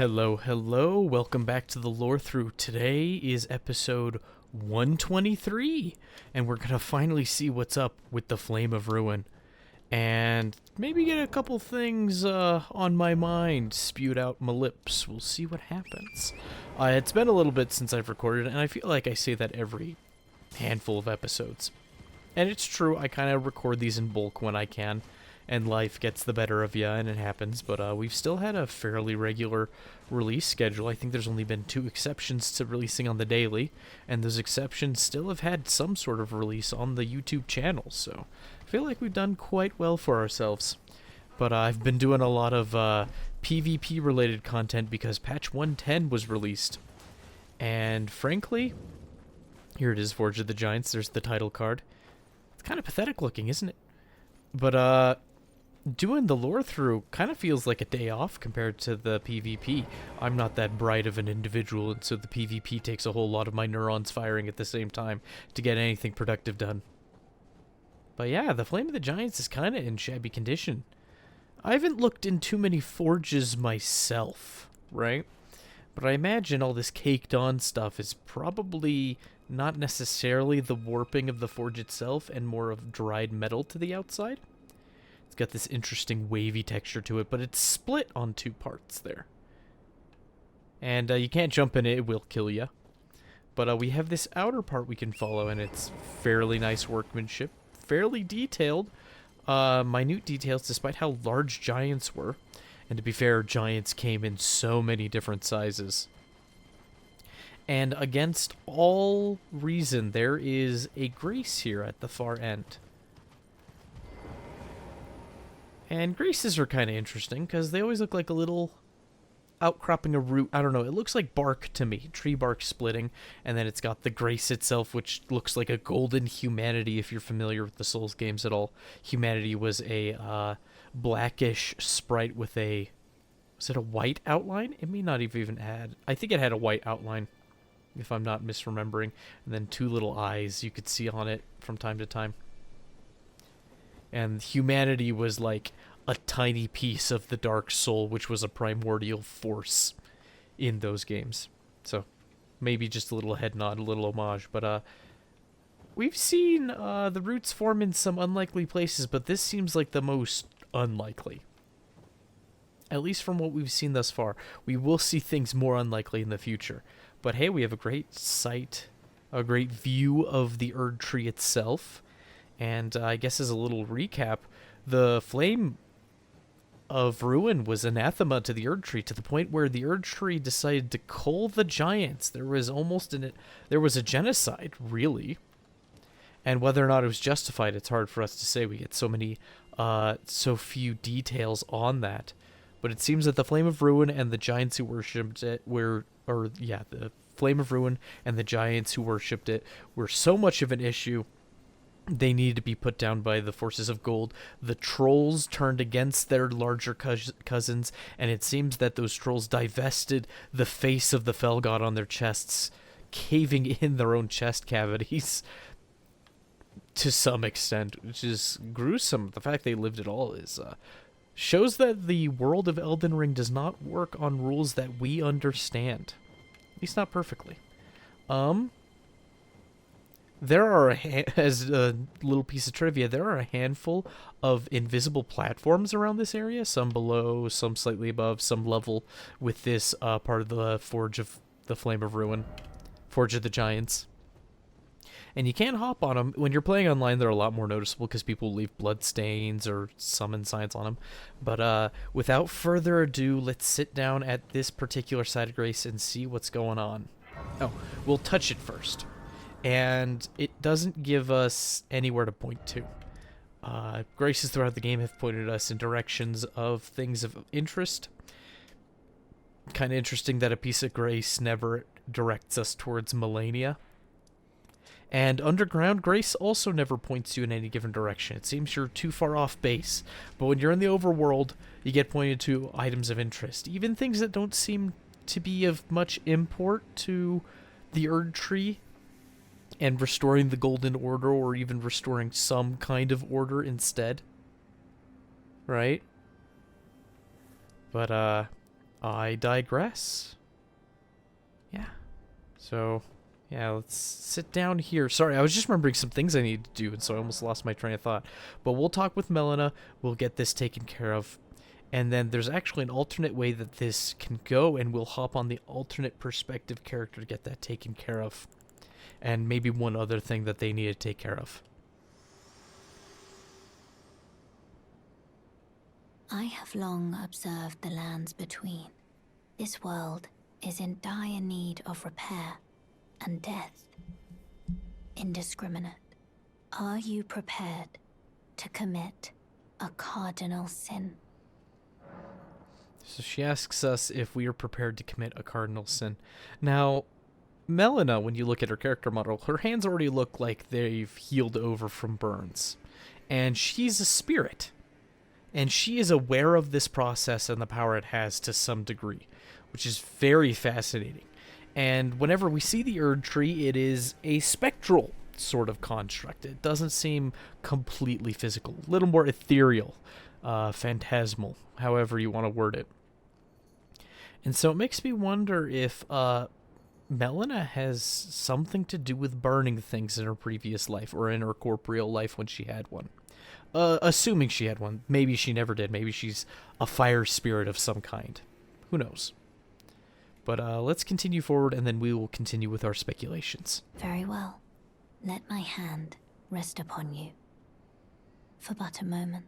Hello, hello. Welcome back to the Lorethrough. Today is episode 123, and we're going to finally see what's up with the Flame of Ruin. And maybe get a couple things on my mind spewed out my lips. We'll see what happens. It's been a little bit since I've recorded, and I feel like I say that every handful of episodes. And it's true, I kind of record these in bulk when I can. And life gets the better of you, and it happens, but we've still had a fairly regular release schedule. I think there's only been 2 exceptions to releasing on the daily, and those exceptions still have had some sort of release on the YouTube channel, so I feel like we've done quite well for ourselves. But I've been doing a lot of PvP-related content because patch 110 was released, and frankly, here it is, Forge of the Giants, there's the title card. It's kind of pathetic looking, isn't it? But, doing the lore through kind of feels like a day off compared to the PvP. I'm not that bright of an individual, and so the PvP takes a whole lot of my neurons firing at the same time to get anything productive done. But yeah, the Flame of the Giants is kind of in shabby condition. I haven't looked in too many forges myself, right? But I imagine all this caked on stuff is probably not necessarily the warping of the forge itself and more of dried metal to the outside. It's got this interesting wavy texture to it, but it's split on 2 parts there. And you can't jump in it, it will kill you. But we have this outer part we can follow, and it's fairly nice workmanship. Fairly detailed. Minute details despite how large giants were. And to be fair, giants came in so many different sizes. And against all reason, there is a grace here at the far end. And graces are kind of interesting because they always look like a little outcropping of root. I don't know. It looks like bark to me. Tree bark splitting. And then it's got the grace itself, which looks like a golden humanity if you're familiar with the Souls games at all. Humanity was a blackish sprite with a... Was it a white outline? It may not have even had... I think it had a white outline, if I'm not misremembering. And then 2 little eyes you could see on it from time to time. And humanity was like a tiny piece of the Dark Soul, which was a primordial force in those games. So maybe just a little head nod, a little homage. But we've seen the roots form in some unlikely places, but this seems like the most unlikely. At least from what we've seen thus far. We will see things more unlikely in the future. But hey, we have a great sight, a great view of the Erd Tree itself. And I guess as a little recap, the Flame of Ruin was anathema to the Erd Tree to the point where the Erd Tree decided to cull the giants. There was there was a genocide, really. And whether or not it was justified, it's hard for us to say. We get so few details on that. But it seems that the Flame of Ruin and the giants who worshipped it the Flame of Ruin and the giants who worshipped it were so much of an issue. They needed to be put down by the forces of gold. The trolls turned against their larger cousins, and it seems that those trolls divested the face of the fell god on their chests, caving in their own chest cavities to some extent, which is gruesome. The fact they lived at all is shows that the world of Elden Ring does not work on rules that we understand, at least not perfectly. There are, as a little piece of trivia, there are a handful of invisible platforms around this area, some below, some slightly above, some level with this part of the Forge of the Flame of Ruin, Forge of the Giants. And you can't hop on them. When you're playing online, they're a lot more noticeable because people leave blood stains or summon signs on them. But without further ado, let's sit down at this particular side of Grace and see what's going on. Oh, we'll touch it first. And it doesn't give us anywhere to point to. Graces throughout the game have pointed us in directions of things of interest. Kind of interesting that a piece of grace never directs us towards Melania. And underground, grace also never points you in any given direction. It seems you're too far off base. But when you're in the overworld, you get pointed to items of interest. Even things that don't seem to be of much import to the Erd Tree. And restoring the Golden Order, or even restoring some kind of order instead. Right? But, I digress. Yeah. So, yeah, let's sit down here. Sorry, I was just remembering some things I needed to do, and so I almost lost my train of thought. But we'll talk with Melina. We'll get this taken care of. And then there's actually an alternate way that this can go, and we'll hop on the alternate perspective character to get that taken care of. And maybe one other thing that they need to take care of. I have long observed the lands between. This world is in dire need of repair and death. Indiscriminate. Are you prepared to commit a cardinal sin? So she asks us if we are prepared to commit a cardinal sin. Now, Melina, when you look at her character model, her hands already look like they've healed over from burns. And she's a spirit. And she is aware of this process and the power it has to some degree, which is very fascinating. And whenever we see the Erd Tree, it is a spectral sort of construct. It doesn't seem completely physical, a little more ethereal, phantasmal, however you want to word it. And so it makes me wonder if Melina has something to do with burning things in her previous life, or in her corporeal life when she had one. Assuming she had one. Maybe she never did. Maybe she's a fire spirit of some kind. Who knows? But let's continue forward, and then we will continue with our speculations. Very well. Let my hand rest upon you for but a moment.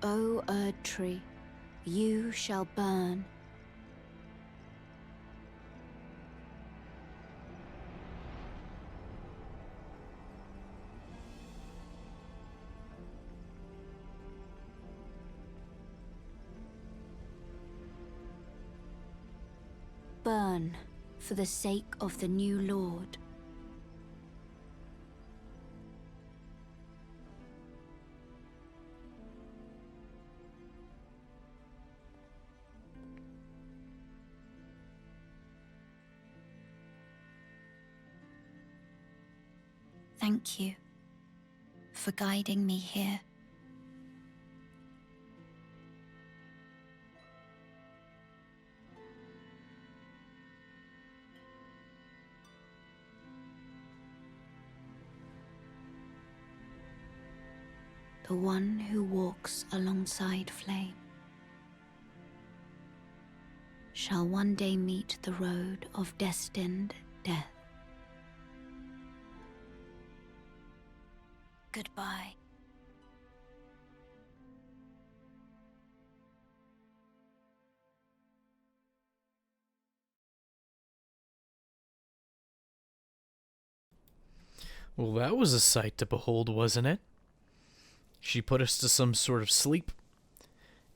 O Erd Tree, you shall burn. Burn for the sake of the new Lord. Thank you for guiding me here. The one who walks alongside flame shall one day meet the road of destined death. Goodbye. Well, that was a sight to behold, wasn't it? She put us to some sort of sleep,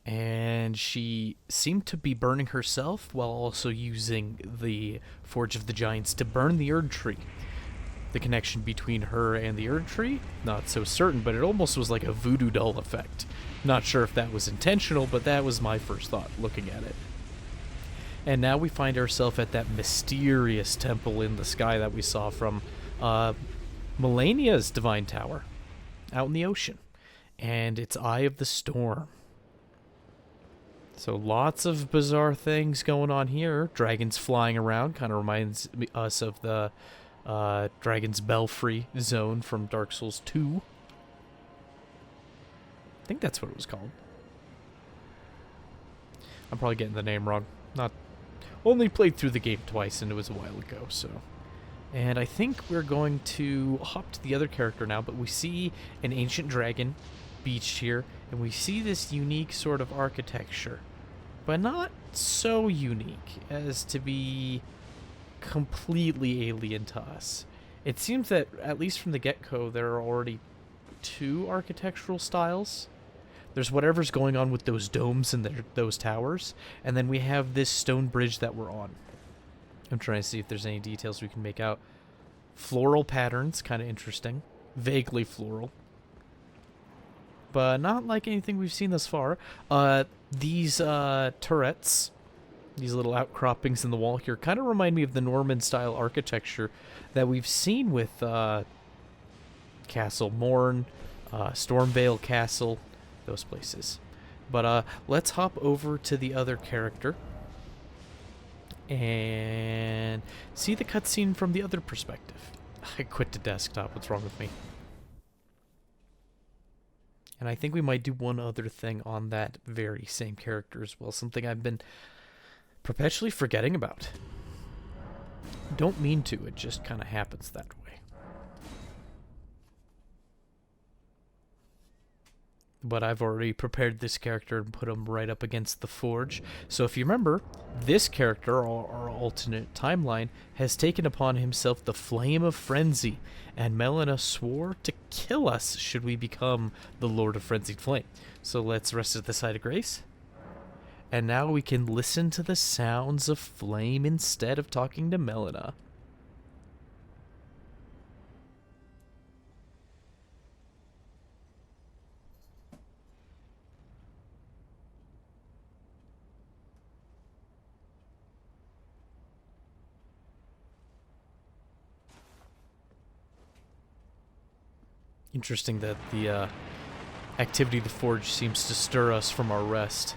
and she seemed to be burning herself while also using the Forge of the Giants to burn the Erd Tree. The connection between her and the Erd Tree, not so certain, but it almost was like a voodoo doll effect. Not sure if that was intentional, but that was my first thought looking at it. And now we find ourselves at that mysterious temple in the sky that we saw from Melania's Divine Tower out in the ocean. And it's Eye of the Storm. So lots of bizarre things going on here. Dragons flying around kind of reminds us of the Dragon's Belfry zone from Dark Souls 2. I think that's what it was called. I'm probably getting the name wrong. Only played through the game twice, and it was a while ago, so. And I think we're going to hop to the other character now, but we see an ancient dragon beached here, and we see this unique sort of architecture, but not so unique as to be completely alien to us. It seems that, at least from the get-go, there are already two architectural styles. There's whatever's going on with those domes and those towers, and then we have this stone bridge that we're on. I'm trying to see if there's any details we can make out. Floral patterns, kind of interesting. Vaguely floral. But not like anything we've seen thus far. These turrets, these little outcroppings in the wall here, kind of remind me of the Norman-style architecture that we've seen with Castle Morn, Stormvale Castle, those places. But let's hop over to the other character and see the cutscene from the other perspective. I quit the desktop. What's wrong with me? And I think we might do one other thing on that very same character as well. Something I've been perpetually forgetting about. Don't mean to. It just kind of happens that way. But I've already prepared this character and put him right up against the forge. So if you remember, this character, our alternate timeline, has taken upon himself the flame of frenzy, and Melina swore to kill us should we become the Lord of Frenzied Flame. So let's rest at the side of grace. And now we can listen to the sounds of flame instead of talking to Melina. Interesting that the activity of the forge seems to stir us from our rest.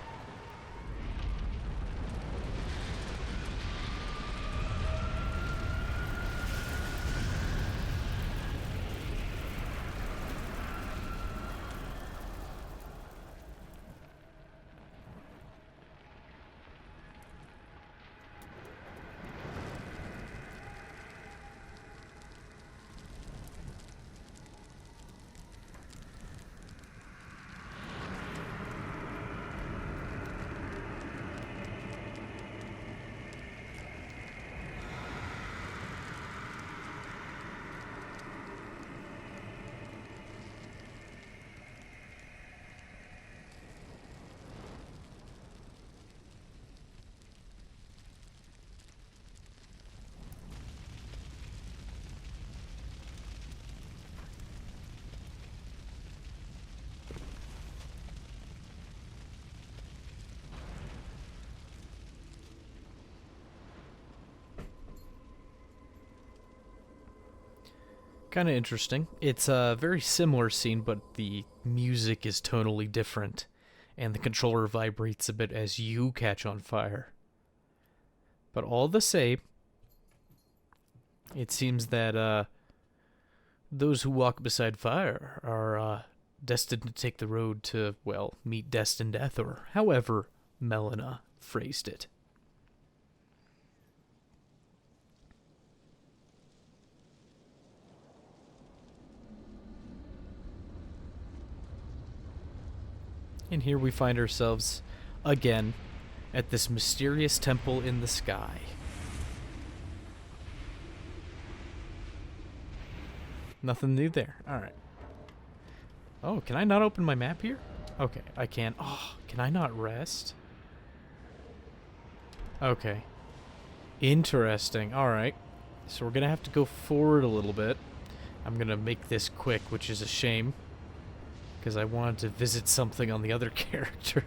Kind of interesting. It's a very similar scene, but the music is tonally different, and the controller vibrates a bit as you catch on fire. But all the same, it seems that those who walk beside fire are destined to take the road to, well, meet destined death, or however Melina phrased it. And here we find ourselves, again, at this mysterious temple in the sky. Nothing new there. Alright. Oh, can I not open my map here? Okay, I can. Oh, can I not rest? Okay. Interesting. Alright. So we're going to have to go forward a little bit. I'm going to make this quick, which is a shame, because I wanted to visit something on the other character.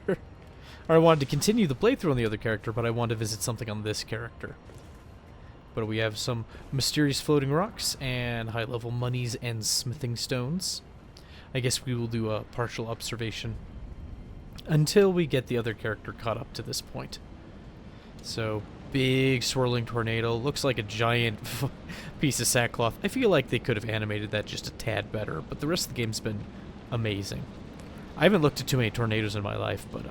Or I wanted to continue the playthrough on the other character, but I wanted to visit something on this character. But we have some mysterious floating rocks and high-level monies and smithing stones. I guess we will do a partial observation until we get the other character caught up to this point. So, big swirling tornado. Looks like a giant piece of sackcloth. I feel like they could have animated that just a tad better, but the rest of the game's been amazing. I haven't looked at too many tornadoes in my life, but it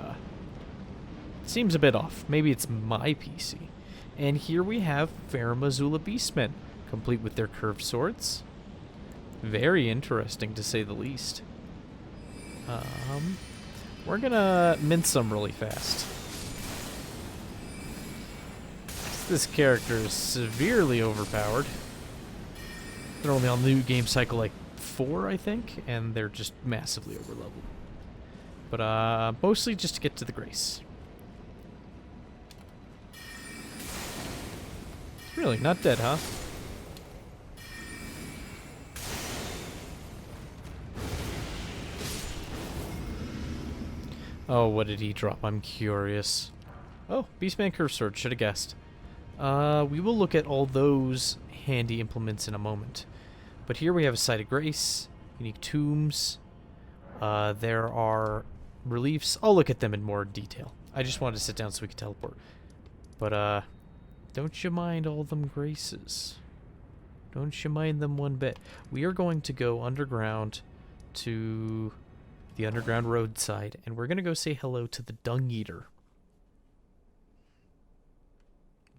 seems a bit off. Maybe it's my PC. And here we have Farum Azula Beastmen, complete with their curved swords. Very interesting, to say the least. We're gonna mince them really fast. This character is severely overpowered. They're only on the new game cycle like 4, I think, and they're just massively overleveled. But mostly just to get to the Grace. Really, not dead, huh? Oh, what did he drop? I'm curious. Oh, Beastman Curve Sword, should have guessed. We will look at all those handy implements in a moment. But here we have a Site of Grace, unique tombs. There are reliefs. I'll look at them in more detail. I just wanted to sit down so we could teleport. But, don't you mind all them graces. Don't you mind them one bit. We are going to go underground to the underground roadside, and we're going to go say hello to the Dung Eater.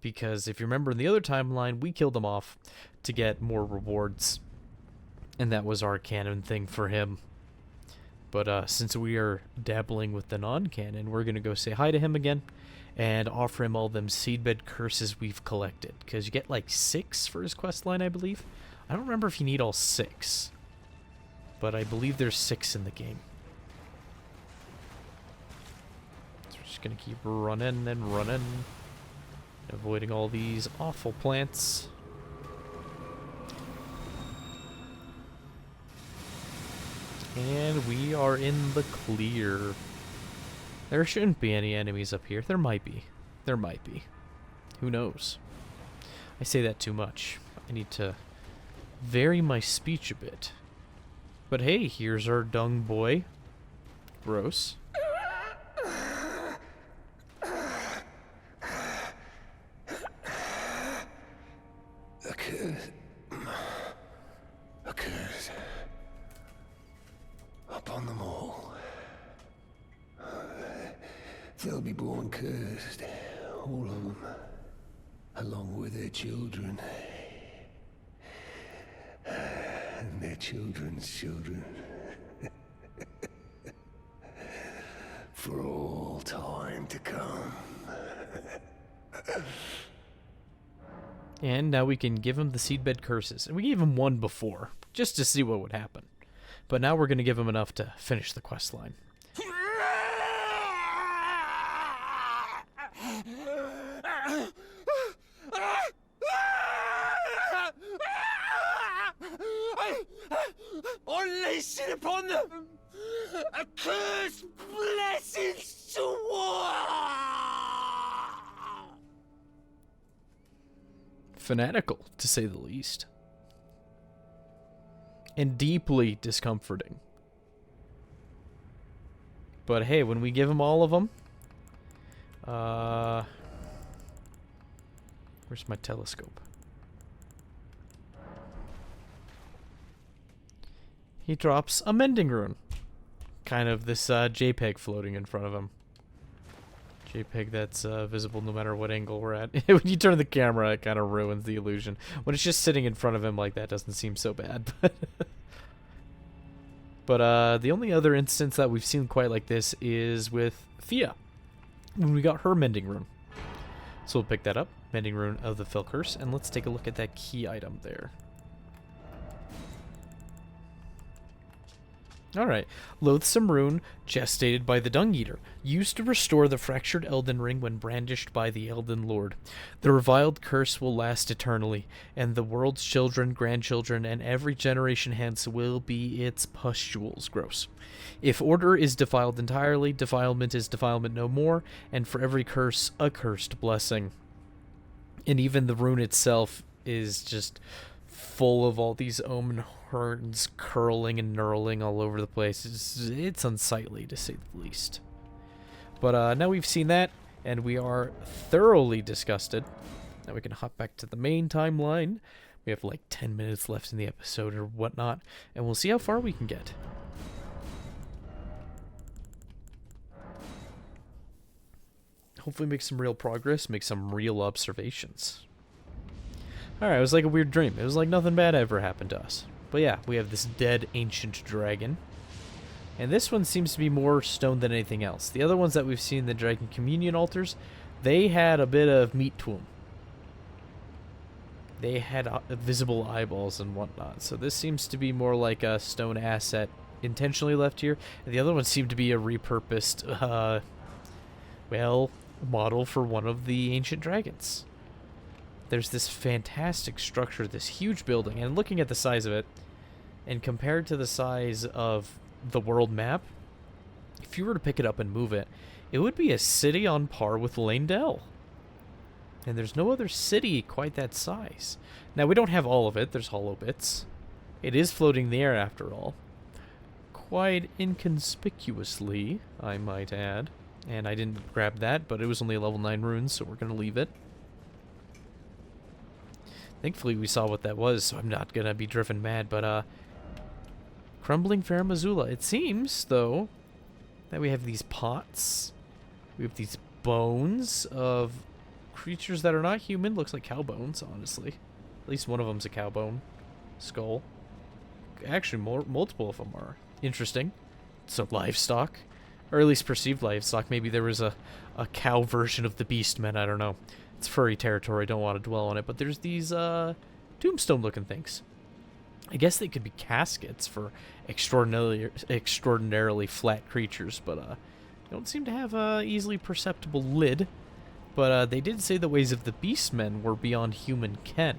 Because if you remember in the other timeline, we killed him off to get more rewards. And that was our canon thing for him. But since we are dabbling with the non-canon, we're going to go say hi to him again and offer him all them seedbed curses we've collected. Because you get like 6 for his quest line, I believe. I don't remember if you need all 6. But I believe there's 6 in the game. So we're just going to keep running and running. Avoiding all these awful plants. And we are in the clear. There shouldn't be any enemies up here. There might be. There might be. Who knows? I say that too much. I need to vary my speech a bit. But hey, here's our dung boy. Gross. A curse upon them all. They'll be born cursed, all of them, along with their children, and their children's children, for all time to come. And now we can give him the seedbed curses. And we gave him one before, just to see what would happen. But now we're going to give him enough to finish the quest line. Unleash it upon them! A curse blessings to war! Fanatical, to say the least. And deeply discomforting. But hey, when we give him all of them... where's my telescope? He drops a mending rune. Kind of this JPEG floating in front of him. JPEG that's visible no matter what angle we're at. When you turn the camera, it kind of ruins the illusion. When it's just sitting in front of him like that, doesn't seem so bad. But the only other instance that we've seen quite like this is with Thea, when we got her mending rune. So we'll pick that up, mending rune of the Fell Curse, and let's take a look at that key item there. Alright, Loathsome Rune, gestated by the Dung Eater, used to restore the fractured Elden Ring when brandished by the Elden Lord. The reviled curse will last eternally, and the world's children, grandchildren, and every generation hence will be its pustules. Gross. If order is defiled entirely, defilement is defilement no more, and for every curse, a cursed blessing. And even the rune itself is just full of all these omen horns curling and knurling all over the place. It's unsightly, to say the least. But now we've seen that, and we are thoroughly disgusted. Now we can hop back to the main timeline. We have like 10 minutes left in the episode or whatnot, and we'll see how far we can get. Hopefully make some real progress, make some real observations. Alright, it was like a weird dream. It was like nothing bad ever happened to us. But yeah, we have this dead ancient dragon. And this one seems to be more stone than anything else. The other ones that we've seen, the dragon communion altars, they had a bit of meat to them. They had visible eyeballs and whatnot. So this seems to be more like a stone asset intentionally left here. And the other one seemed to be a repurposed, well, model for one of the ancient dragons. There's this fantastic structure, this huge building, and looking at the size of it, and compared to the size of the world map, if you were to pick it up and move it, it would be a city on par with Leyndell. And there's no other city quite that size. Now, we don't have all of it. There's hollow bits. It is floating in the air, after all. Quite inconspicuously, I might add. And I didn't grab that, but it was only a level 9 rune, so we're going to leave it. Thankfully, we saw what that was, so I'm not going to be driven mad, but, Crumbling Farum Azula. It seems, though, that we have these pots. We have these bones of creatures that are not human. Looks like cow bones, honestly. At least one of them's a cow bone skull. Actually, multiple of them are. Interesting. So, livestock. Or at least perceived livestock. Maybe there was a cow version of the beastmen. I don't know. It's furry territory. Don't want to dwell on it. But there's these tombstone-looking things. I guess they could be caskets for extraordinarily flat creatures. But they don't seem to have a easily perceptible lid. But they did say the ways of the beastmen were beyond human ken.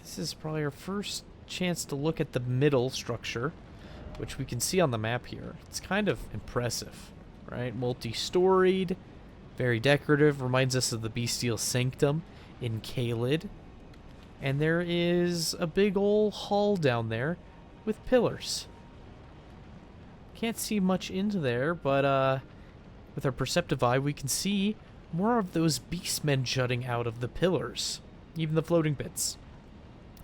This is probably our first chance to look at the middle structure, which we can see on the map here. It's kind of impressive, right? Multi-storied, very decorative, reminds us of the Bestial Sanctum in Caelid. And there is a big ol' hall down there with pillars. Can't see much into there, but with our perceptive eye we can see more of those beastmen jutting out of the pillars. Even the floating bits.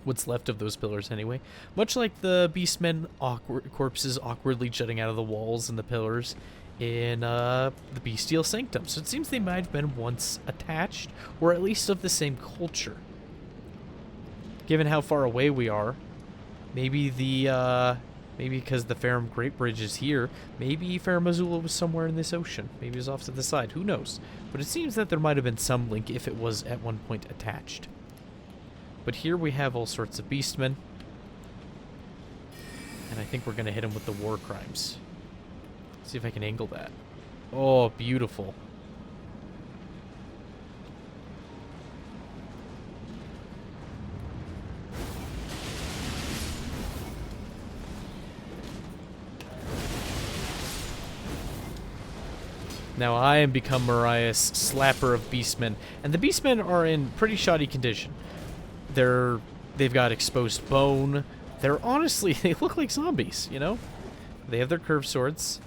What's left of those pillars anyway. Much like the beastmen corpses awkwardly jutting out of the walls and the pillars in the Bestial Sanctum. So it seems they might have been once attached, or at least of the same culture. Given how far away we are, maybe maybe because the Farum Great Bridge is here, maybe Farum Azula was somewhere in this ocean. Maybe it was off to the side. Who knows? But it seems that there might have been some link if it was at one point attached. But here we have all sorts of beastmen. And I think we're going to hit them with the war crimes. See if I can angle that. Oh, beautiful. Now I am become Mariah's slapper of beastmen. And the beastmen are in pretty shoddy condition. They've got exposed bone. They're honestly, they look like zombies, you know? They have their curved swords,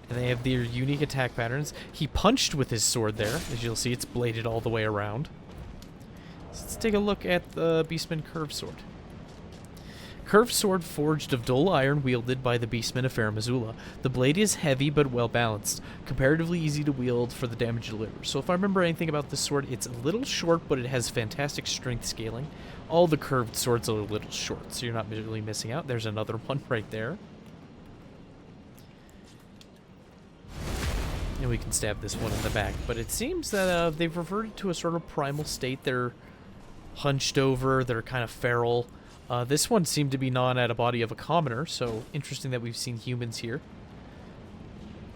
and they have their unique attack patterns. He punched with his sword there. As you'll see, it's bladed all the way around. So let's take a look at the beastman curved sword. Curved sword forged of dull iron wielded by the beastmen of Farum Azula. The blade is heavy but well balanced, comparatively easy to wield for the damage it delivers. So if I remember anything about this sword, it's a little short, but it has fantastic strength scaling. All the curved swords are a little short, so you're not really missing out. There's another one right there. And we can stab this one in the back. But it seems that they've reverted to a sort of primal state. They're hunched over, they're kind of feral. This one seemed to be gnawing at a body of a commoner, so interesting that we've seen humans here.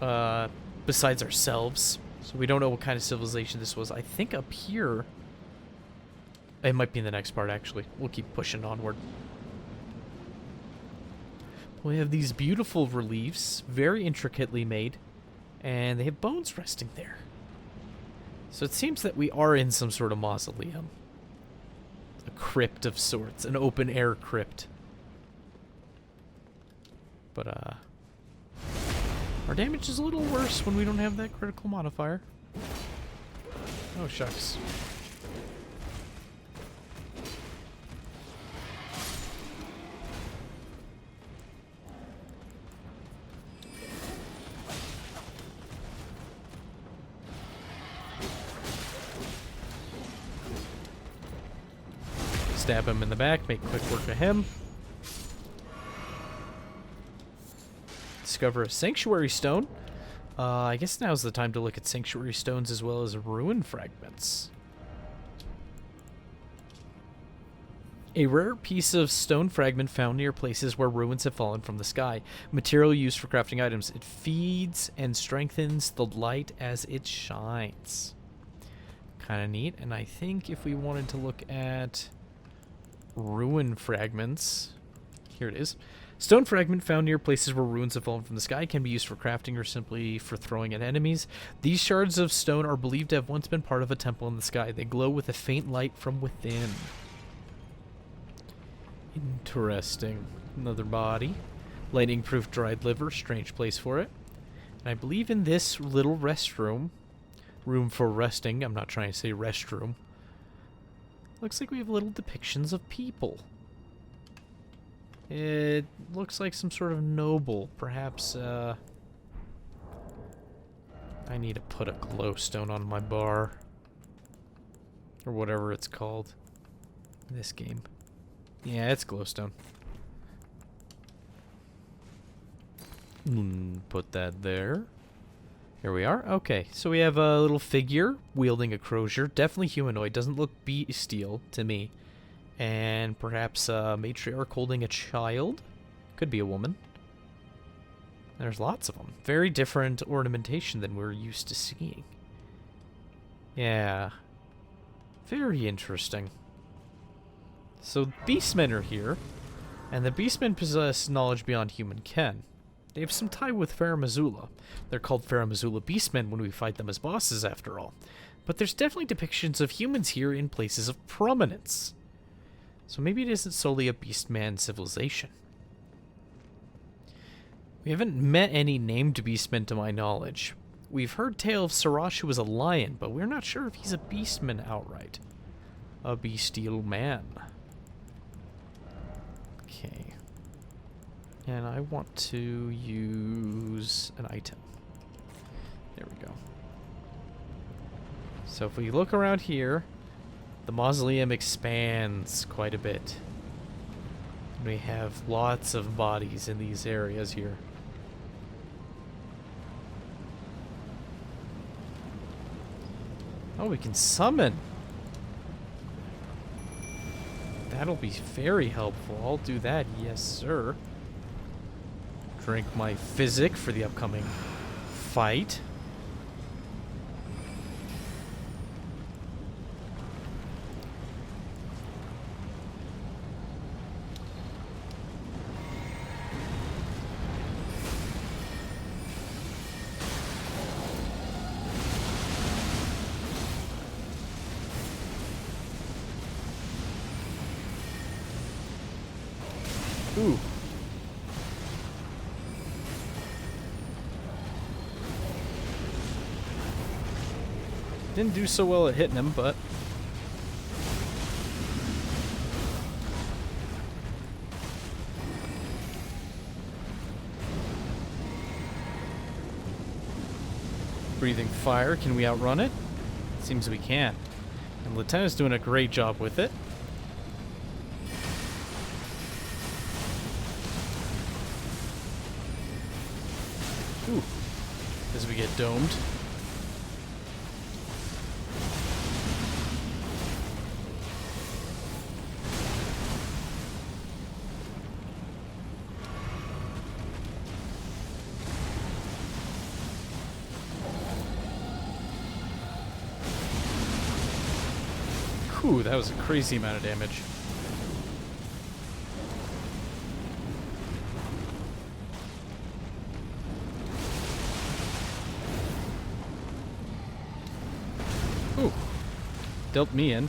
Besides ourselves. So we don't know what kind of civilization this was. I think up here... It might be in the next part, actually. We'll keep pushing onward. We have these beautiful reliefs, very intricately made, and they have bones resting there. So it seems that we are in some sort of mausoleum. A crypt of sorts, an open-air crypt. But, Our damage is a little worse when we don't have that critical modifier. Oh, shucks. Stab him in the back, make quick work of him. Discover a sanctuary stone. I guess now's the time to look at sanctuary stones as well as ruin fragments. A rare piece of stone fragment found near places where ruins have fallen from the sky. Material used for crafting items. It feeds and strengthens the light as it shines. Kind of neat. And I think if we wanted to look at ruin fragments, here it is. Stone fragment found near places where ruins have fallen from the sky can be used for crafting or simply for throwing at enemies. These shards of stone are believed to have once been part of a temple in the sky. They glow with a faint light from within. Interesting. Another body. Lightning-proof dried liver. Strange place for it. And I believe in this little restroom, room for resting, I'm not trying to say restroom, looks like we have little depictions of people. It looks like some sort of noble. Perhaps, I need to put a glowstone on my bar. Or whatever it's called in this game. Yeah, it's glowstone. Put that there. Here we are. Okay, so we have a little figure wielding a crozier. Definitely humanoid. Doesn't look bestial to me. And perhaps a matriarch holding a child. Could be a woman. There's lots of them. Very different ornamentation than we're used to seeing. Yeah. Very interesting. So beastmen are here. And the beastmen possess knowledge beyond human ken. They have some tie with Farum Azula. They're called Farum Azula beastmen when we fight them as bosses, after all. But there's definitely depictions of humans here in places of prominence. So maybe it isn't solely a beastman civilization. We haven't met any named beastmen to my knowledge. We've heard tale of Sarash, who was a lion, but we're not sure if he's a beastman outright. A bestial man. Okay. And I want to use an item. There we go. So if we look around here, the mausoleum expands quite a bit. We have lots of bodies in these areas here. Oh, we can summon. That'll be very helpful. I'll do that, yes sir. Drink my physic for the upcoming fight. Ooh. Didn't do so well at hitting him, but... Breathing fire, can we outrun it? Seems we can. And Lieutenant's doing a great job with it. Ooh. As we get domed. Whew, that was a crazy amount of damage. Ooh, dealt me in.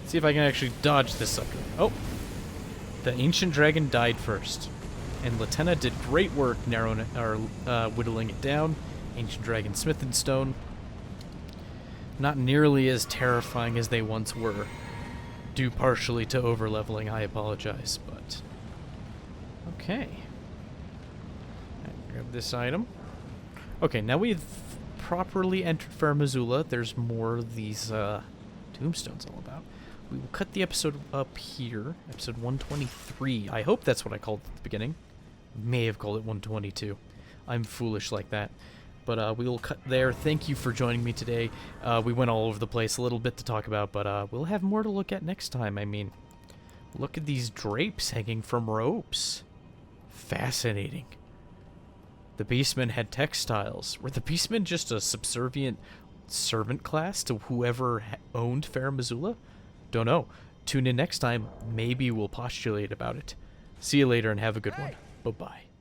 See if I can actually dodge this sucker. Oh, the ancient dragon died first. And Latenna did great work narrowing or whittling it down. Ancient Dragon Smith and Stone. Not nearly as terrifying as they once were. Due partially to overleveling, I apologize, but... Okay. Grab this item. Okay, now we've properly entered Farum Azula. There's more of these tombstones all about. We will cut the episode up here. Episode 123. I hope that's what I called it at the beginning. May have called it 122. I'm foolish like that. But we will cut there. Thank you for joining me today. We went all over the place, a little bit to talk about, but we'll have more to look at next time. I mean, look at these drapes hanging from ropes. Fascinating. The Beastmen had textiles. Were the Beastmen just a subservient servant class to whoever owned Farum Azula? Don't know. Tune in next time. Maybe we'll postulate about it. See you later and have a good one. Bye-bye.